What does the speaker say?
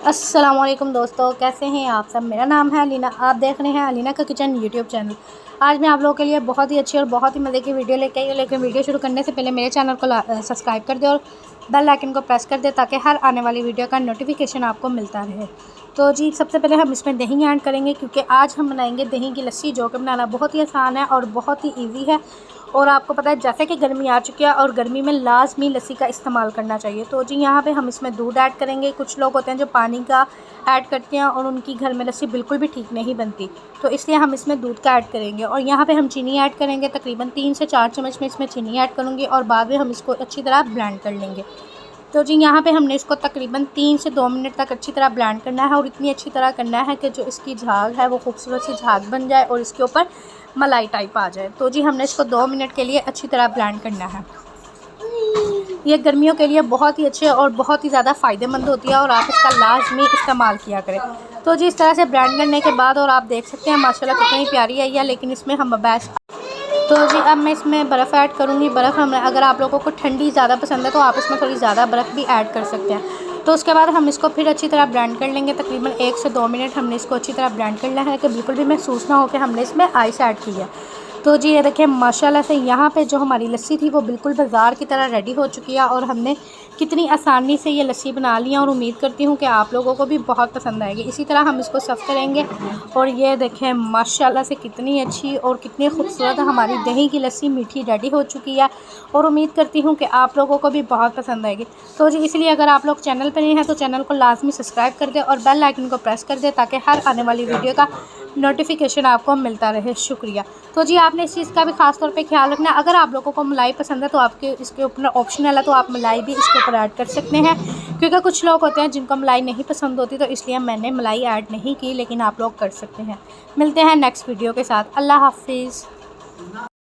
अस्सलामुअलैकुम दोस्तों, कैसे हैं आप सब। मेरा नाम है अलीना, आप देख रहे हैं अलीना का किचन यूट्यूब चैनल। आज मैं आप लोगों के लिए बहुत ही अच्छी और बहुत ही मज़े की वीडियो लेके आई हूँ। लेकिन वीडियो शुरू करने से पहले मेरे चैनल को सब्सक्राइब कर दे और बेल आइकन को प्रेस कर दे ताकि हर आने वाली वीडियो का नोटिफिकेशन आपको मिलता रहे। तो जी सबसे पहले हम इसमें दही ऐड करेंगे, क्योंकि आज हम बनाएंगे दही की लस्सी, जो कि बनाना बहुत ही आसान है और बहुत ही ईजी है। और आपको पता है जैसे कि गर्मी आ चुकी है और गर्मी में लाजमी लस्सी का इस्तेमाल करना चाहिए। तो जी यहाँ पे हम इसमें दूध ऐड करेंगे। कुछ लोग होते हैं जो पानी का ऐड करते हैं और उनकी घर में लस्सी बिल्कुल भी ठीक नहीं बनती, तो इसलिए हम इसमें दूध का ऐड करेंगे। और यहाँ पे हम चीनी ऐड करेंगे, तकरीबन 3 से 4 चम्मच में इसमें चीनी ऐड करूँगी और बाद में हम इसको अच्छी तरह ब्लेंड कर लेंगे। तो जी यहाँ पे हमने इसको तकरीबन 3 से 2 मिनट तक अच्छी तरह ब्लेंड करना है और इतनी अच्छी तरह करना है कि जो इसकी झाग है वो खूबसूरत सी झाग बन जाए और इसके ऊपर मलाई टाइप आ जाए। तो जी हमने इसको 2 मिनट के लिए अच्छी तरह ब्लेंड करना है। ये गर्मियों के लिए बहुत ही अच्छे और बहुत ही ज़्यादा फ़ायदेमंद होती है और आप इसका लाजमी इस्तेमाल किया करें। तो जी इस तरह से ब्लेंड करने के बाद और आप देख सकते हैं माशाल्लाह कितनी प्यारी आई है। लेकिन इसमें हम तो जी अब मैं इसमें बर्फ़ ऐड करूँगी। बर्फ़ हम अगर आप लोगों को ठंडी ज़्यादा पसंद है तो आप इसमें थोड़ी ज़्यादा बर्फ़ भी ऐड कर सकते हैं। तो उसके बाद हम इसको फिर अच्छी तरह ब्लेंड कर लेंगे। तकरीबन 1 से 2 मिनट हमने इसको अच्छी तरह ब्लेंड करना है कि बिल्कुल भी महसूस ना हो कि हमने इसमें आइस ऐड की है। तो जी ये देखिए माशाल्लाह से यहाँ पे जो हमारी लस्सी थी वो बिल्कुल बाज़ार की तरह रेडी हो चुकी है और हमने कितनी आसानी से ये लस्सी बना ली है और उम्मीद करती हूँ कि आप लोगों को भी बहुत पसंद आएगी। इसी तरह हम इसको सर्व करेंगे और ये देखें माशाल्लाह से कितनी अच्छी और कितनी खूबसूरत हमारी दही की लस्सी मीठी रेडी हो चुकी है और उम्मीद करती हूँ कि आप लोगों को भी बहुत पसंद आएगी। तो जी इसलिए अगर आप लोग चैनल पर नहीं हैं तो चैनल को लाजमी सब्सक्राइब कर दें और बेल आइकन को प्रेस कर दें ताकि हर आने वाली वीडियो का नोटिफिकेशन आपको मिलता रहे। शुक्रिया। तो जी आपने इस चीज़ का भी ख़ास तौर पे ख्याल रखना है। अगर आप लोगों को मलाई पसंद है तो आपके इसके ऊपर ऑप्शनल है, तो आप मलाई भी इसके ऊपर ऐड कर सकते हैं, क्योंकि कुछ लोग होते हैं जिनको मलाई नहीं पसंद होती, तो इसलिए मैंने मलाई ऐड नहीं की, लेकिन आप लोग कर सकते हैं। मिलते हैं नेक्स्ट वीडियो के साथ। अल्लाह हाफिज़।